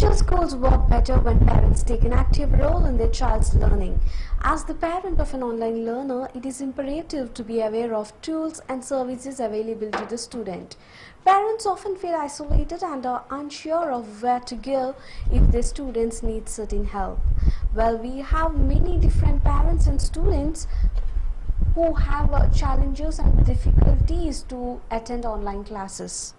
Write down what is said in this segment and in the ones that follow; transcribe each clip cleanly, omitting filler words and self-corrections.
Digital schools work better when parents take an active role in their child's learning. As the parent of an online learner, it is imperative to be aware of tools and services available to the student. Parents often feel isolated and are unsure of where to go if their students need certain help. Well, we have many different parents and students who have challenges and difficulties to attend online classes.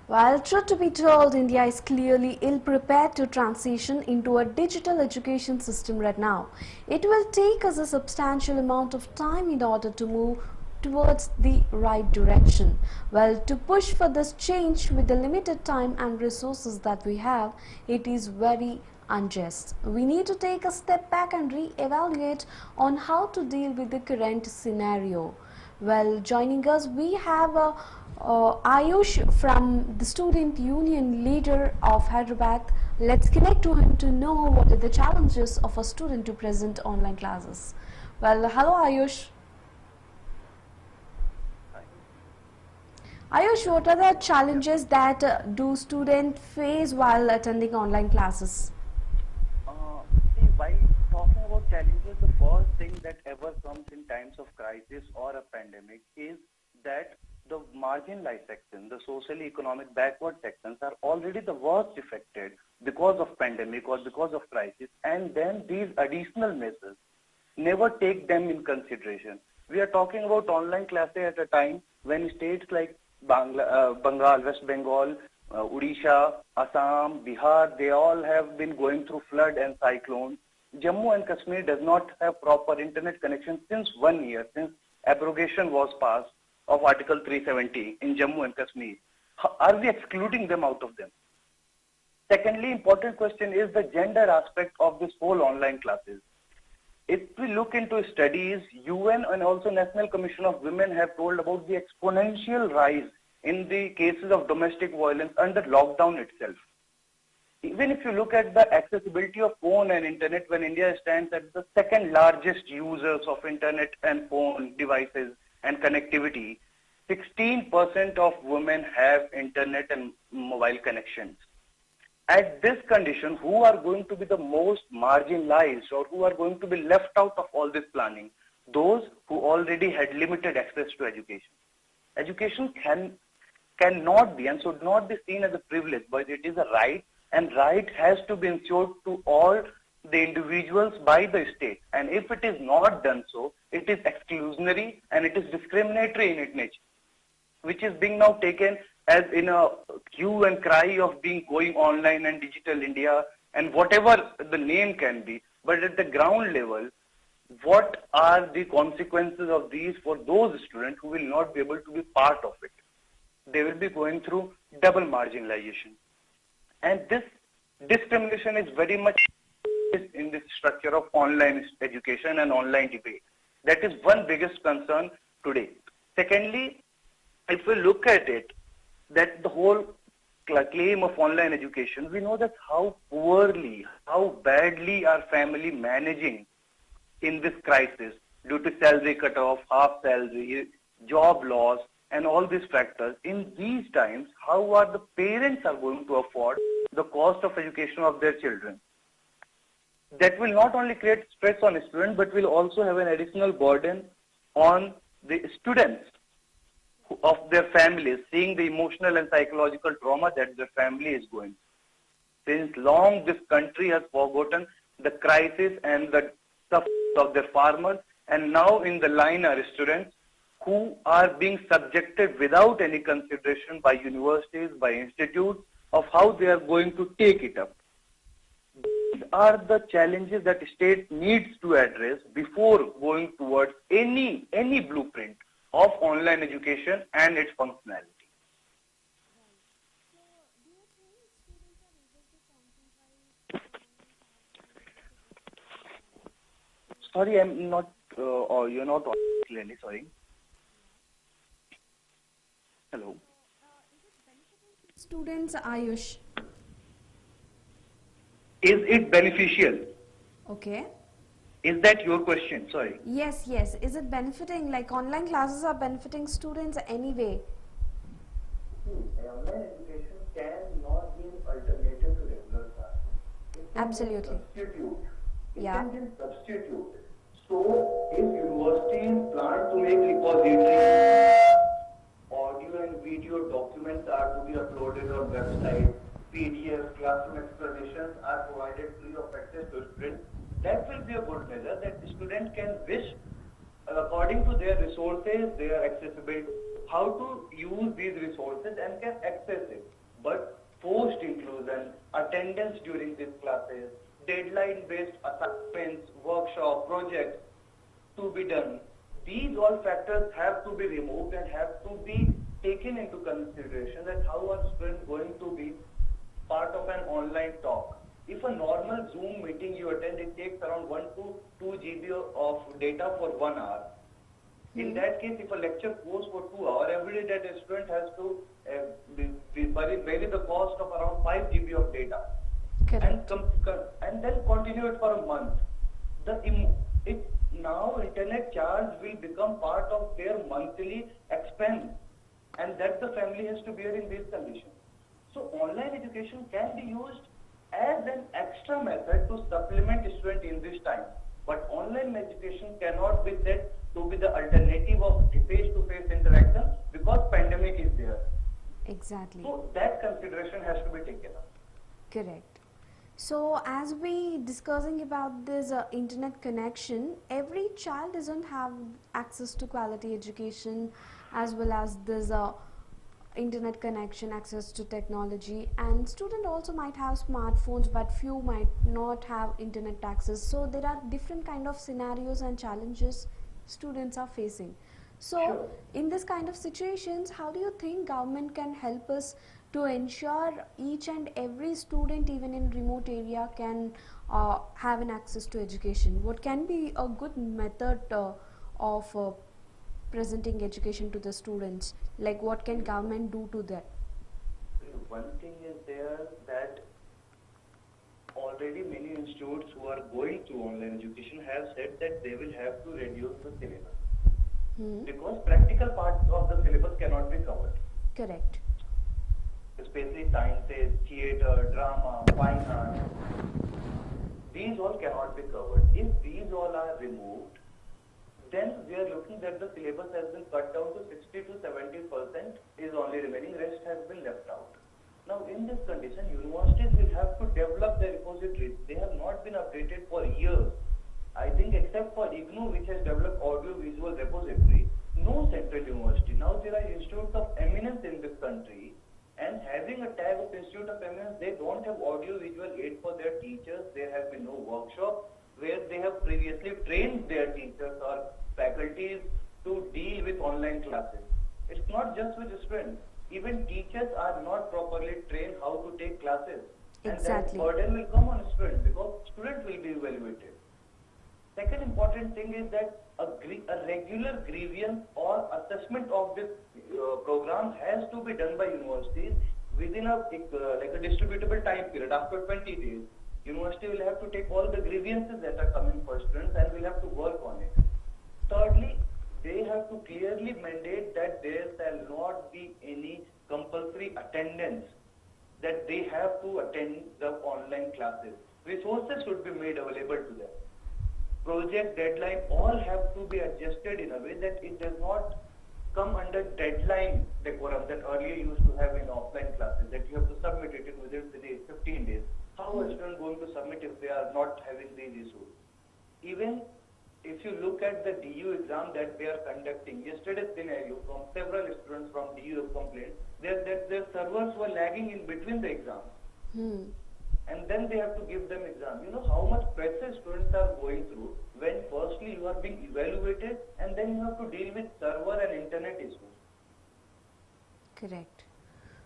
While truth to be told, India is clearly ill prepared to transition into a digital education system right now. It will take us a substantial amount of time in order to move towards the right direction. Well, to push for this change with the limited time and resources that we have, it is very unjust. We need to take a step back and re-evaluate on how to deal with the current scenario. Well, joining us, we have Ayush from the Student Union leader of Hyderabad. Let's connect to him to know what are the challenges of a student to present online classes. Well, hello Ayush. Ayush, what are the challenges that do students face while attending online classes? See, while talking about challenges, the first thing that ever comes in times of crisis or a pandemic is that the marginalized section, the socially economic backward sections are already the worst affected because of pandemic or because of crisis, and then these additional measures never take them in consideration. We are talking about online classes at a time when states like Bengal, West Bengal, Odisha, Assam, Bihar, they all have been going through flood and cyclones. Jammu and Kashmir does not have proper internet connection since 1 year, since abrogation was passed of Article 370 in Jammu and Kashmir. Are we excluding them out of them? Secondly, important question is the gender aspect of this whole online classes. If we look into studies, UN and also National Commission of Women have told about the exponential rise in the cases of domestic violence under lockdown itself. Even if you look at the accessibility of phone and internet, when India stands at the second largest users of internet and phone devices and connectivity, 16% of women have internet and mobile connections. At this condition, who are going to be the most marginalized or who are going to be left out of all this planning? Those who already had limited access to education. Education cannot be and should not be seen as a privilege, but it is a right, and right has to be ensured to all the individuals by the state. And if it is not done so, it is exclusionary and it is discriminatory in its nature, which is being now taken as in a hue and cry of being going online and digital India and whatever the name can be. But at the ground level, what are the consequences of these for those students who will not be able to be part of it? They will be going through double marginalization. And this discrimination is very much in this structure of online education and online debate. That is one biggest concern today. Secondly, if we look at it, that the whole claim of online education, we know that how poorly, how badly are family managing in this crisis due to salary cut-off, half salary, job loss, and all these factors. In these times, how are the parents are going to afford the cost of education of their children? That will not only create stress on students, but will also have an additional burden on the students of their families, seeing the emotional and psychological trauma that their family is going through. Since long, this country has forgotten the crisis and the suffering of their farmers, and now in the line are students who are being subjected without any consideration by universities, by institutes, of how they are going to take it up. These are the challenges that the state needs to address before going towards any blueprint of online education and its functionality. Sorry, I'm not, or you're not clearly, sorry. Hello. Students, Ayush. Is it beneficial? Okay. Is that your question? Sorry. Yes, yes. Is it benefiting, like online classes are benefiting students anyway? Online education cannot be an alternative to regular class. It can Absolutely. be a substitute. It Yeah. can be a substitute. So, if universities plan to make repositories, audio and video documents are to be uploaded on websites, PDFs, classroom explanations are provided free of access to students, that will be a good measure that the student can wish according to their resources, their accessibility, how to use these resources and can access it. but forced inclusion, attendance during these classes, deadline-based assignments, workshop, projects to be done. These all factors have to be removed and have to be taken into consideration that how are students going to be part of an online talk. If a normal Zoom meeting you attend, it takes around 1 to 2 GB of data for 1 hour. In that case, if a lecture goes for 2 hours, every day that a student has to bury the cost of around 5 GB of data Correct. and then continue it for a month. Now internet charge will become part of their monthly expense, and that the family has to bear in these conditions. So online education can be used as an extra method to supplement student in this time. But online education cannot be said to be the alternative of face-to-face interaction because pandemic is there. Exactly. So that consideration has to be taken up. Correct. So as we discussing about this internet connection, every child doesn't have access to quality education as well as this internet connection, access to technology, and student also might have smartphones but few might not have internet access. So there are different kind of scenarios and challenges students are facing. So Sure. in this kind of situations, how do you think government can help us to ensure each and every student even in remote area can have an access to education? What can be a good method of presenting education to the students? Like what can government do to that? One thing is there that already many institutes who are going through online education have said that they will have to reduce the syllabus because practical parts of the syllabus cannot be covered, Correct. especially sciences, theatre, drama, fine arts. These all cannot be covered. If these all are removed, then we are looking that the syllabus has been cut down to 60 to 70% is only remaining, rest has been left out. Now in this condition, universities will have to develop their repositories. They have not been updated for years. I think except for IGNOU, which has developed audio-visual repository, no central university. Now there are institutes of eminence in this country, and having a tag of Institute of Eminence, they don't have audio-visual aid for their teachers. There have been no workshop where they have previously trained their teachers or faculties to deal with online classes. It's not just with students. Even teachers are not properly trained how to take classes. Exactly. And that burden will come on students because students will be evaluated. Second important thing is that a regular grievance or assessment of this program has to be done by universities within a distributable time period. After 20 days, university will have to take all the grievances that are coming for students and will have to work on it. Thirdly, they have to clearly mandate that there shall not be any compulsory attendance, that they have to attend the online classes. Resources should be made available to them. Project deadline all have to be adjusted in a way that it does not come under deadline decorum that earlier used to have in offline classes, that you have to submit it in within 15 days. How are students going to submit if they are not having these issues? Even if you look at the DU exam that they are conducting, yesterday's scenario from several students from DU have complained that their servers were lagging in between the exams. And then they have to give them exam. You know how much pressure students are going through when firstly you are being evaluated and then you have to deal with server and internet issues. Correct.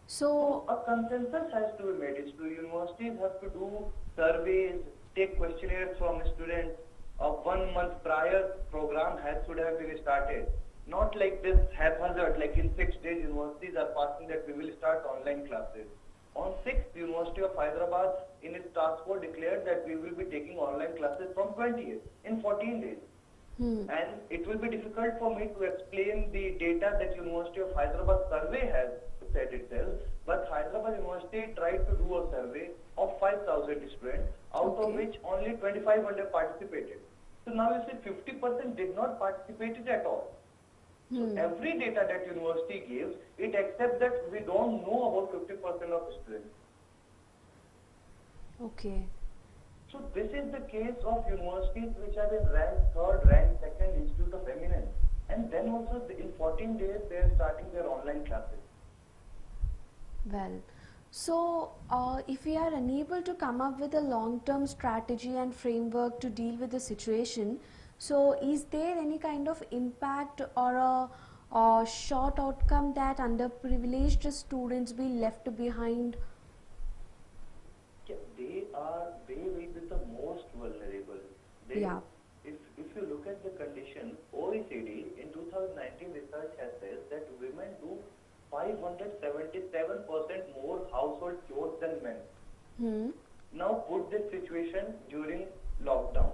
So So a consensus has to be made. Universities have to do surveys, take questionnaires from students. A 1 month prior program should have been started. Not like this haphazard, like in 6 days universities are passing that we will start online classes. On 6th, University of Hyderabad in its task force declared that we will be taking online classes from 20th in 14 days. And it will be difficult for me to explain the data that University of Hyderabad survey has said itself, but Hyderabad University tried to do a survey of 5,000 students, out of which only 2,500 participated. So now you see 50% did not participate at all. So every data that university gives, it accepts that we don't know about 50% of students. okay. So this is the case of universities which have been ranked 3rd, ranked 2nd Institute of Eminence. And then also in 14 days they are starting their online classes. Well, So, if we are unable to come up with a long-term strategy and framework to deal with the situation, so is there any kind of impact or a short outcome that underprivileged students be left behind? Yeah, they will be the most vulnerable. They, Yeah. if you look at the condition, OECD in 2019 research has said that women do 577% more household chores than men. Hmm. Now put this situation during lockdown.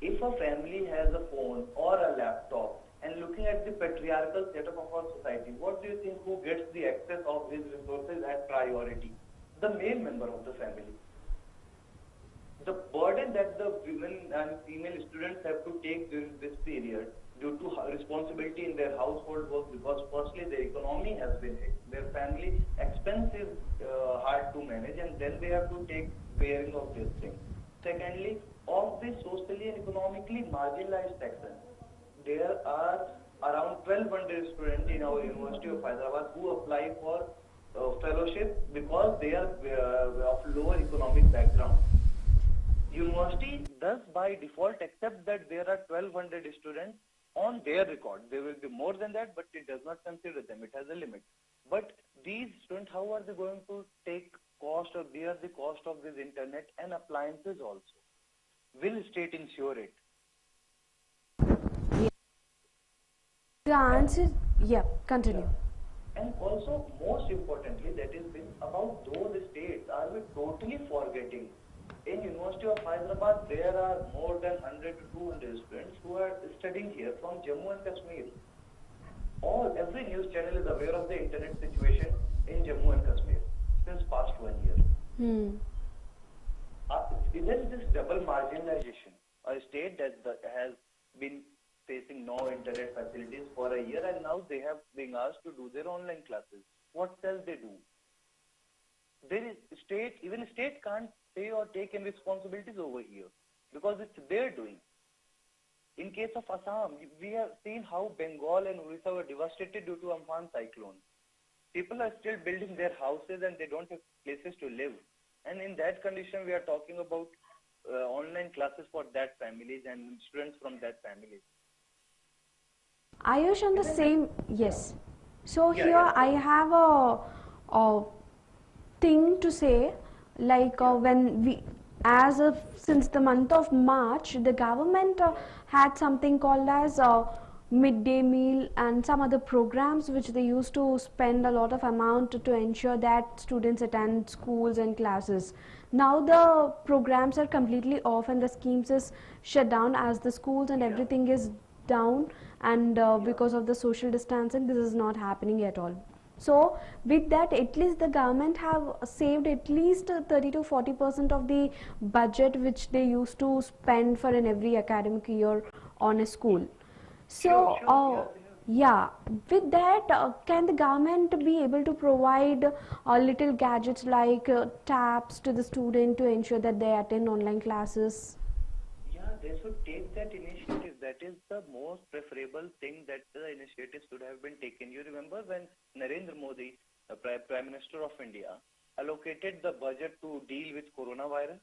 If a family has a phone or a laptop and looking at the patriarchal setup of our society, what do you think who gets the access of these resources as priority? The male member of the family. The burden that the women and female students have to take during this period due to responsibility in their household work, because firstly their economy has been hit, their family expense is hard to manage, and then they have to take bearing of this thing. Secondly, of the socially and economically marginalized section, there are around 1200 students in our University of Hyderabad who apply for fellowship because they are of lower economic background. University thus by default accept that there are 1200 students on their record. There will be more than that, but it does not consider them. It has a limit. But these students, how are they going to take cost or bear the cost of this internet and appliances also? Will state insure it? The And answer, yeah, yeah. continue. And also, most importantly, that is been about those states. Are we totally forgetting? In University of Hyderabad, there are more than 100 to 200 students who are studying here from Jammu and Kashmir. Every news channel is aware of the internet situation in Jammu and Kashmir since past 1 year. Hmm. Isn't this double marginalization? A state that has been facing no internet facilities for a year, and now they have been asked to do their online classes. What else they do? There is even state can't pay or take any responsibilities over here because it's their doing. In case of Assam, we have seen how Bengal and Orissa were devastated due to Amphan cyclone. People are still building their houses and they don't have places to live. And in that condition, we are talking about online classes for that families and students from that families. Ayush, on the Isn't it? same, Yeah. yes. So Yeah, here yeah, I sorry. have a thing to say, like Yeah, when we, as of since the month of March, the government yeah, had something called as midday meal and some other programs which they used to spend a lot of amount to ensure that students attend schools and classes. Now the programs are completely off and the schemes is shut down as the schools and yeah, everything is down, and yeah. because of the social distancing this is not happening at all. So with that, at least the government have saved at least 30 to 40% of the budget which they used to spend for an every academic year on a school. Sure, So sure. Yeah, they have. yeah, with that, can the government be able to provide little gadgets like tabs to the student to ensure that they attend online classes? Yeah, they should take that initiative. That is the most preferable thing that the initiative should have been taken. You remember when Narendra Modi, the Prime Minister of India, allocated the budget to deal with coronavirus?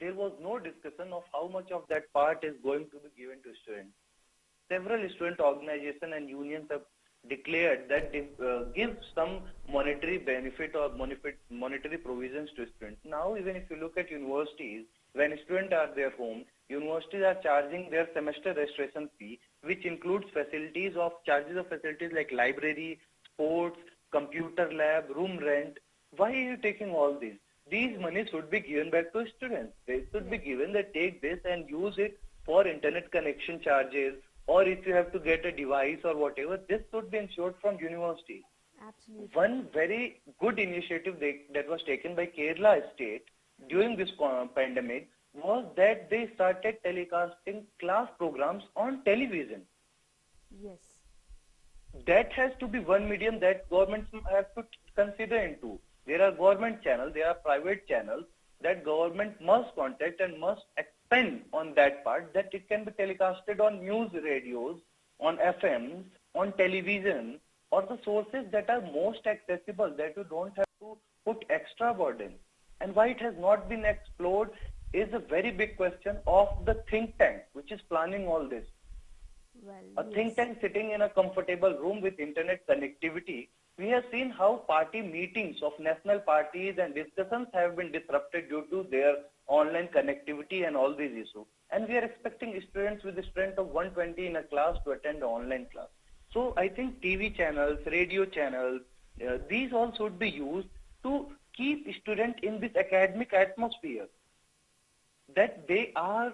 There was no discussion of how much of that part is going to be given to students. Several student organizations and unions have declared that they give some monetary benefit or monetary provisions to students. Now, even if you look at universities, when students are their home, universities are charging their semester registration fee, which includes charges of facilities like library, sports, computer lab, room rent. Why are you taking all these? These money should be given back to students. They should be given that take this and use it for internet connection charges, or if you have to get a device or whatever, this should be ensured from university. Absolutely. One very good initiative that was taken by Kerala state during this pandemic was that they started telecasting class programs on television. Yes. That has to be one medium that governments have to consider into. There are government channels, there are private channels that government must contact and must expand on that part, that it can be telecasted on news radios, on FMs, on television. or the sources that are most accessible, that you don't have to put extra burden. And why it has not been explored is a very big question of the think tank which is planning all this. Well, A think yes. tank sitting in a comfortable room with internet connectivity. We have seen how party meetings of national parties and discussions have been disrupted due to their online connectivity and all these issues. And we are expecting students with the strength of 120 in a class to attend an online class. So I think TV channels, radio channels, these all should be used to keep students in this academic atmosphere, that they are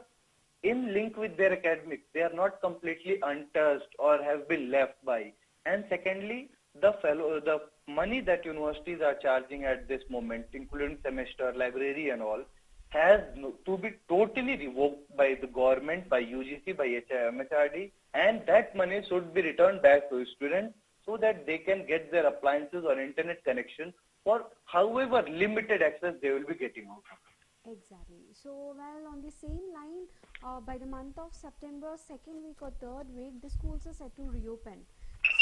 in link with their academics. They are not completely untouched or have been left by. And secondly, the money that universities are charging at this moment, including semester, library and all, has to be totally revoked by the government, by UGC, by MHRD, and that money should be returned back to students so that they can get their appliances or internet connection for however limited access they will be getting out of it. Exactly. So, well, on the same line, by the month of September, second week or third week, the schools are set to reopen.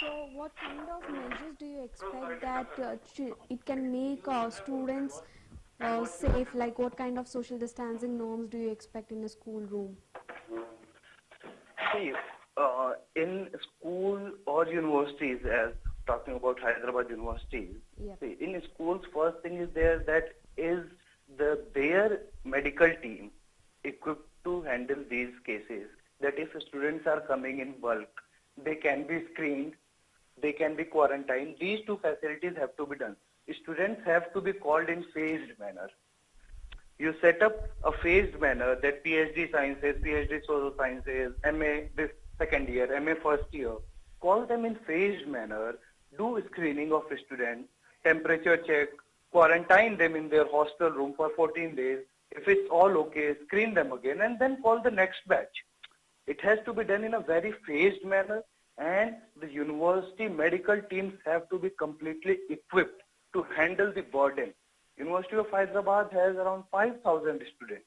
So, what kind of measures do you expect that it can make students safe? Like, what kind of social distancing norms do you expect in a schoolroom? See, in school or universities, as talking about Hyderabad universities, Yep. see, in schools, first thing is there that is their medical team equipped to handle these cases. That if students are coming in bulk, they can be screened, they can be quarantined. These two facilities have to be done. Students have to be called in phased manner. You set up a phased manner that PhD sciences, PhD social sciences, MA this second year, MA first year, call them in phased manner, do screening of students, temperature check, quarantine them in their hostel room for 14 days. If it's all okay, screen them again and then call the next batch. It has to be done in a very phased manner, and the university medical teams have to be completely equipped to handle the burden. University of Hyderabad has around 5,000 students,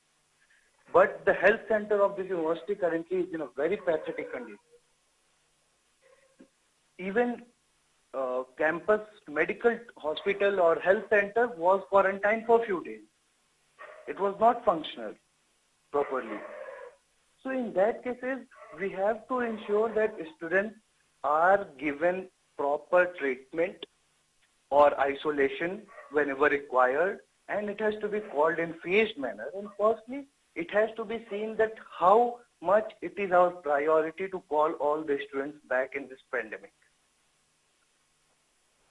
but the health center of this university currently is in a very pathetic condition. Even campus medical hospital or health center was quarantined for a few days. It was not functional properly. So in that cases, we have to ensure that students are given proper treatment or isolation whenever required, and it has to be called in phased manner. And firstly, it has to be seen that how much it is our priority to call all the students back in this pandemic.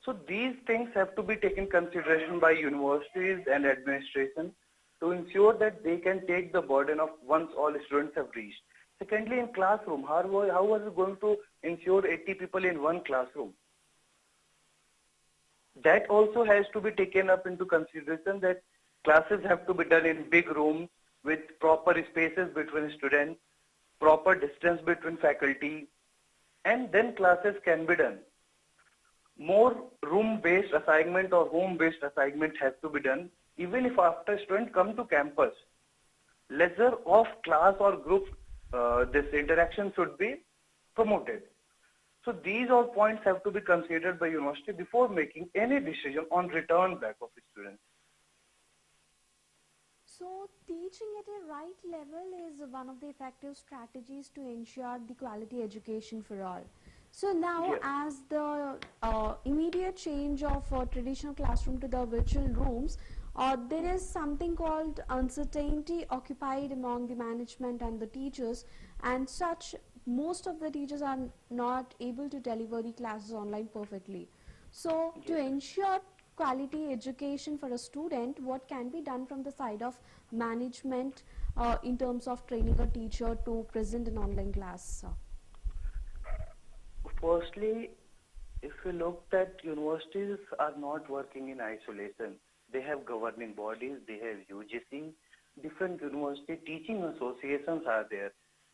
So these things have to be taken consideration by universities and administration to ensure that they can take the burden of once all students have reached. Secondly, in classroom, how are you going to ensure 80 people in one classroom? That also has to be taken up into consideration, that classes have to be done in big rooms with proper spaces between students, proper distance between faculty, and then classes can be done. More room-based assignment or home-based assignment has to be done, even if after students come to campus. Lesser of class or group, this interaction should be promoted. So these all points have to be considered by university before making any decision on return back of students. So, teaching at a right level is one of the effective strategies to ensure the quality education for all. So now, Yes. as the immediate change of traditional classroom to the virtual rooms, there is something called uncertainty occupied among the management and the teachers, and such most of the teachers are not able to deliver the classes online perfectly. So, to Yes. ensure quality education for a student, what can be done from the side of management in terms of training a teacher to present an online class? Firstly, if we look at universities are not working in isolation. They have governing bodies, they have UGC, different university teaching associations are there.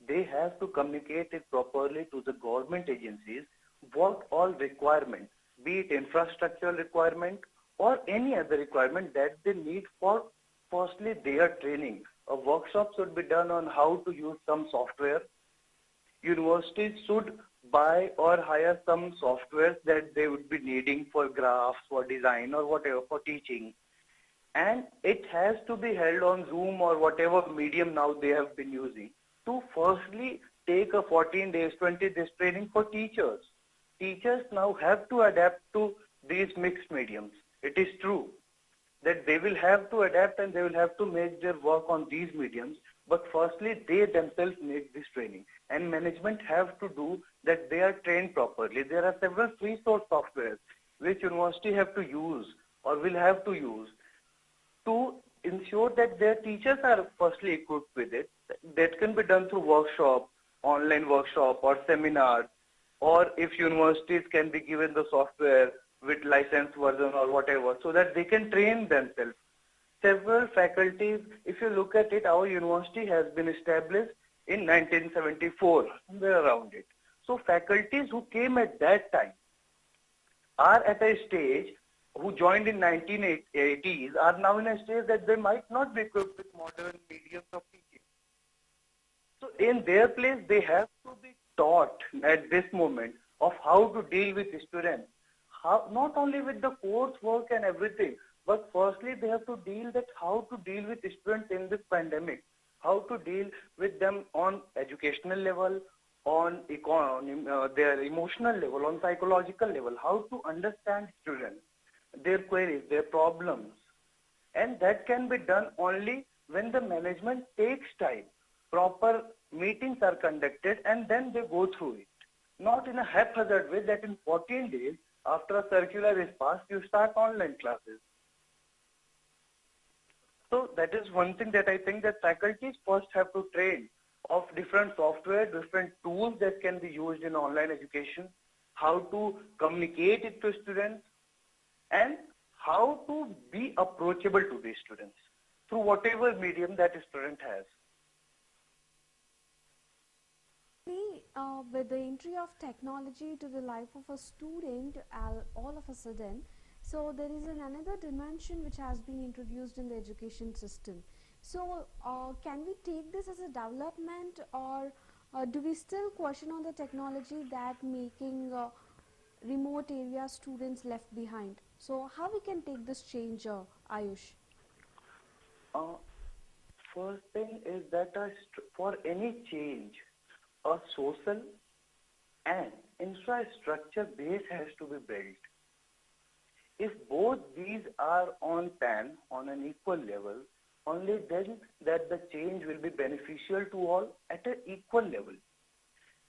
They have to communicate it properly to the government agencies what all requirements, be it infrastructural requirement or any other requirement that they need for firstly their training. A workshop should be done on how to use some software. Universities should buy or hire some softwares that they would be needing for graphs, for design or whatever, for teaching. And it has to be held on Zoom or whatever medium now they have been using to firstly take a 14 days, 20 days training for teachers. Teachers now have to adapt to these mixed mediums. It is true that they will have to adapt and they will have to make their work on these mediums. But firstly, they themselves need this training, and management have to do that they are trained properly. There are several free source softwares which university have to use or will have to use to ensure that their teachers are firstly equipped with it. That can be done through workshop, online workshop or seminars, or if universities can be given the software with licensed version or whatever, so that they can train themselves. Several faculties, if you look at it, our university has been established in 1974, somewhere around it. So faculties who came at that time are at a stage, who joined in 1980s, are now in a stage that they might not be equipped with modern mediums of teaching. So in their place, they have to be taught at this moment of how to deal with students, how, not only with the coursework and everything, but firstly they have to deal that how to deal with students in this pandemic, how to deal with them on educational level, on their emotional level, on psychological level, how to understand students, their queries, their problems. And that can be done only when the management takes time. Proper meetings are conducted and then they go through it. Not in a haphazard way that in 14 days after a circular is passed, you start online classes. So that is one thing that I think that faculties first have to train of different software, different tools that can be used in online education, how to communicate it to students, and how to be approachable to these students through whatever medium that a student has. With the entry of technology to the life of a student, all of a sudden, so there is another dimension which has been introduced in the education system. So can we take this as a development, or do we still question on the technology that making remote area students left behind? So how we can take this change, Ayush? Uh, First thing is that for any change, a social and infrastructure base has to be built. If both these are on pan, on an equal level, only then that the change will be beneficial to all at an equal level.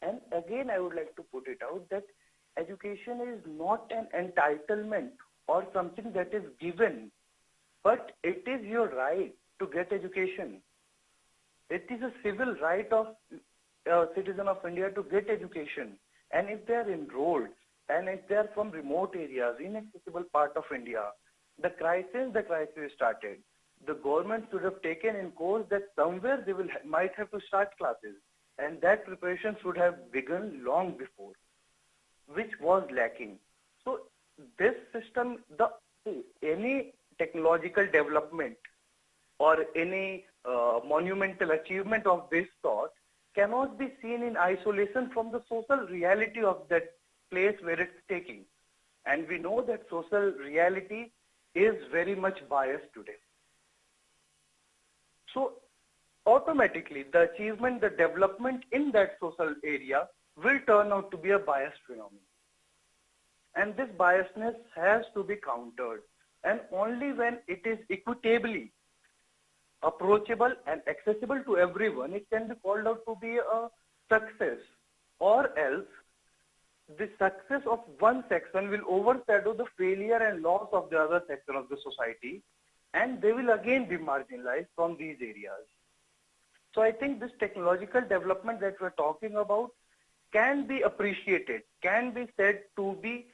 And again, I would like to put it out that education is not an entitlement or something that is given, but it is your right to get education. It is a civil right of a citizen of India to get education. And if they are enrolled and if they are from remote areas, inaccessible part of India, the crisis started. The government should have taken in course that somewhere they might have to start classes, and that preparation should have begun long before, which was lacking. So this system, any technological development or any monumental achievement of this sort cannot be seen in isolation from the social reality of that place where it's taking. And we know that social reality is very much biased today. So automatically the achievement, the development in that social area will turn out to be a biased phenomenon. And this biasness has to be countered. And only when it is equitably approachable and accessible to everyone, it can be called out to be a success. Or else, the success of one section will overshadow the failure and loss of the other section of the society, and they will again be marginalized from these areas. So I think this technological development that we're talking about can be appreciated, can be said to be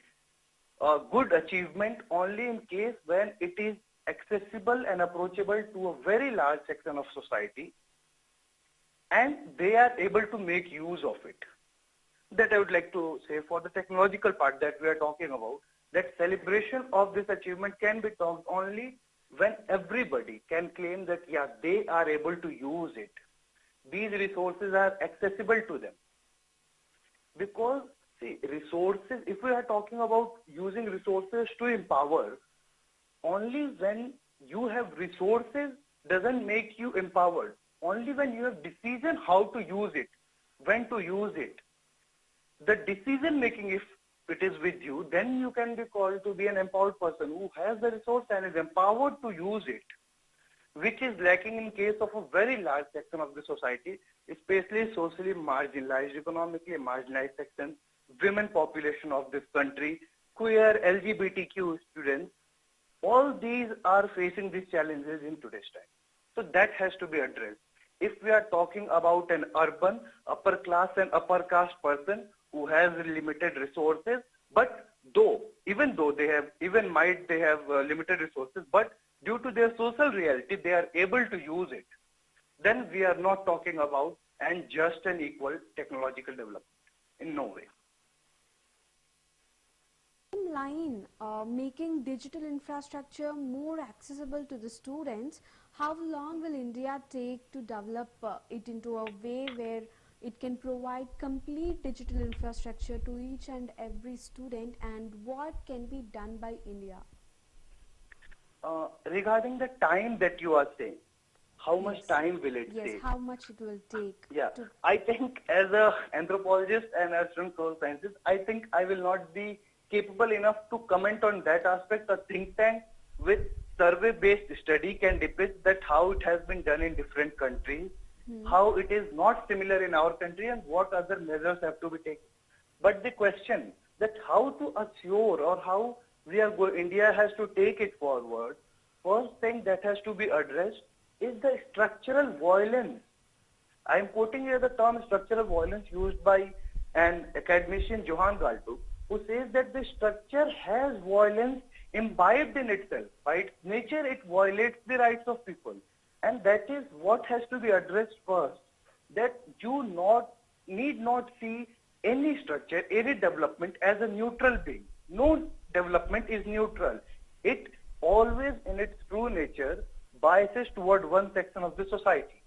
a good achievement only in case when it is accessible and approachable to a very large section of society, and they are able to make use of it. That I would like to say for the technological part that we are talking about, that celebration of this achievement can be talked only when everybody can claim that, yeah, they are able to use it. These resources are accessible to them. Because See, resources, if we are talking about using resources to empower, only when you have resources doesn't make you empowered. Only when you have decision how to use it, when to use it. The decision making, if it is with you, then you can be called to be an empowered person who has the resource and is empowered to use it, which is lacking in case of a very large section of the society, especially socially marginalized, economically marginalized sections, women population of this country, queer, LGBTQ students. All these are facing these challenges in today's time. So that has to be addressed. If we are talking about an urban, upper class and upper caste person who has limited resources, but even though they have, limited resources, but due to their social reality, they are able to use it, then we are not talking about and just an equal technological development. In no way. In line, making digital infrastructure more accessible to the students, how long will India take to develop it into a way where it can provide complete digital infrastructure to each and every student, and what can be done by India? Regarding the time that you are saying, how much Yes. time will it Yes, take? how much it will take? Yeah, to I think as a anthropologist and as student social sciences, I think I will not be capable enough to comment on that aspect. A think tank with survey-based study can depict that how it has been done in different countries, how it is not similar in our country, and what other measures have to be taken. But the question that how to assure or how India has to take it forward, first thing that has to be addressed is the structural violence. I am quoting here the term structural violence used by an academician, Johan Galtung, who says that the structure has violence imbibed in itself. By its nature, it violates the rights of people. And that is what has to be addressed first, that you need not see any structure, any development as a neutral being. No development is neutral. It always, in its true nature, biases toward one section of the society.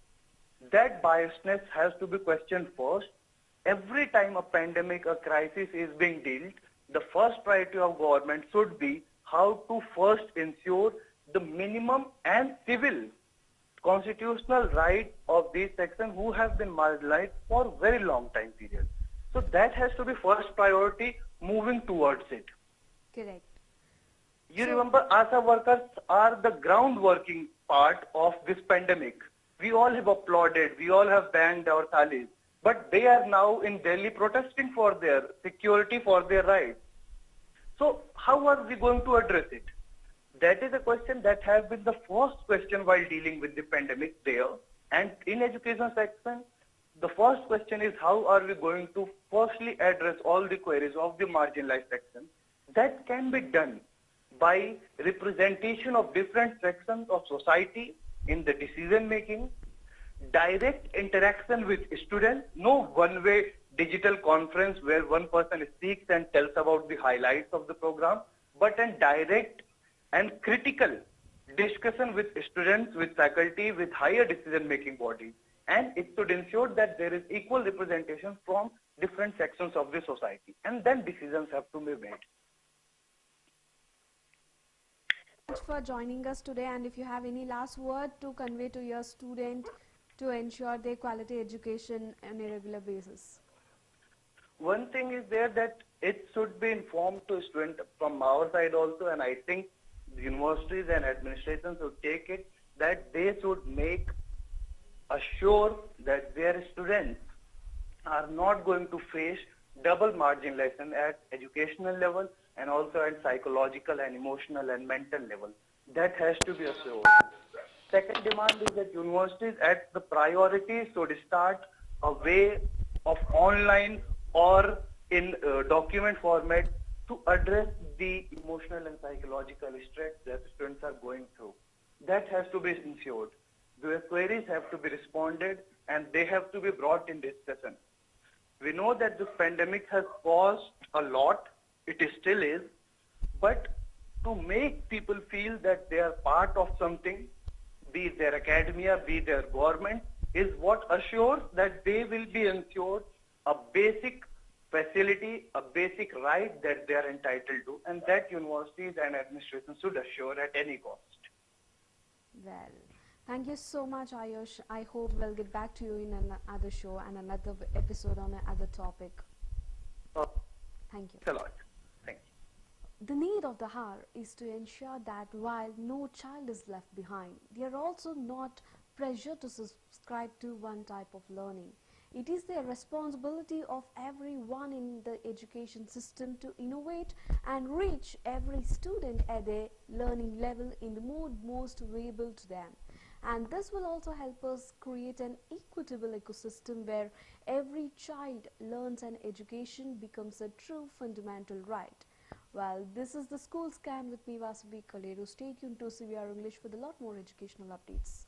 That biasness has to be questioned first. Every time a pandemic, a crisis is being dealt, the first priority of government should be how to first ensure the minimum and civil constitutional right of these sections who have been marginalized for a very long time period. So that has to be first priority moving towards it. correct. You remember ASA workers are the ground working part of this pandemic. We all have applauded, we all have banged our thalis, but they are now in Delhi protesting for their security, for their rights. So how are we going to address it? That is a question that has been the first question while dealing with the pandemic there. And in education section, the first question is how are we going to firstly address all the queries of the marginalized section. That can be done by representation of different sections of society in the decision making, direct interaction with students, no one-way digital conference where one person speaks and tells about the highlights of the program, but a direct and critical discussion with students, with faculty, with higher decision-making bodies. And it should ensure that there is equal representation from different sections of the society. And then decisions have to be made. Thanks for joining us today, and if you have any last word to convey to your student to ensure their quality education on a regular basis. One thing is there that it should be informed to students from our side also, and I think universities and administrations should take it, that they should make assure that their students are not going to face double marginalization at educational level and also at psychological and emotional and mental level. That has to be assured. Second demand is that universities at the priority should start a way of online or in document format to address the emotional and psychological stress that students are going through. That has to be ensured. The queries have to be responded and they have to be brought in discussion. We know that this pandemic has caused a lot, it still is, but to make people feel that they are part of something, be it their academia, be it their government, is what assures that they will be ensured a basic facility, a basic right that they are entitled to, and that universities and administrations should assure at any cost. Well, thank you so much, Ayush. I hope we'll get back to you in another show and another episode on another topic. Uh, Thank you. Thanks a lot. Thank you. The need of the hour is to ensure that while no child is left behind, they are also not pressured to subscribe to one type of learning. It is the responsibility of everyone in the education system to innovate and reach every student at their learning level in the mode most available to them. And this will also help us create an equitable ecosystem where every child learns and education becomes a true fundamental right. Well, this is the School Scan with me, Vasavi Kaleru. Stay tuned to CVR English for a lot more educational updates.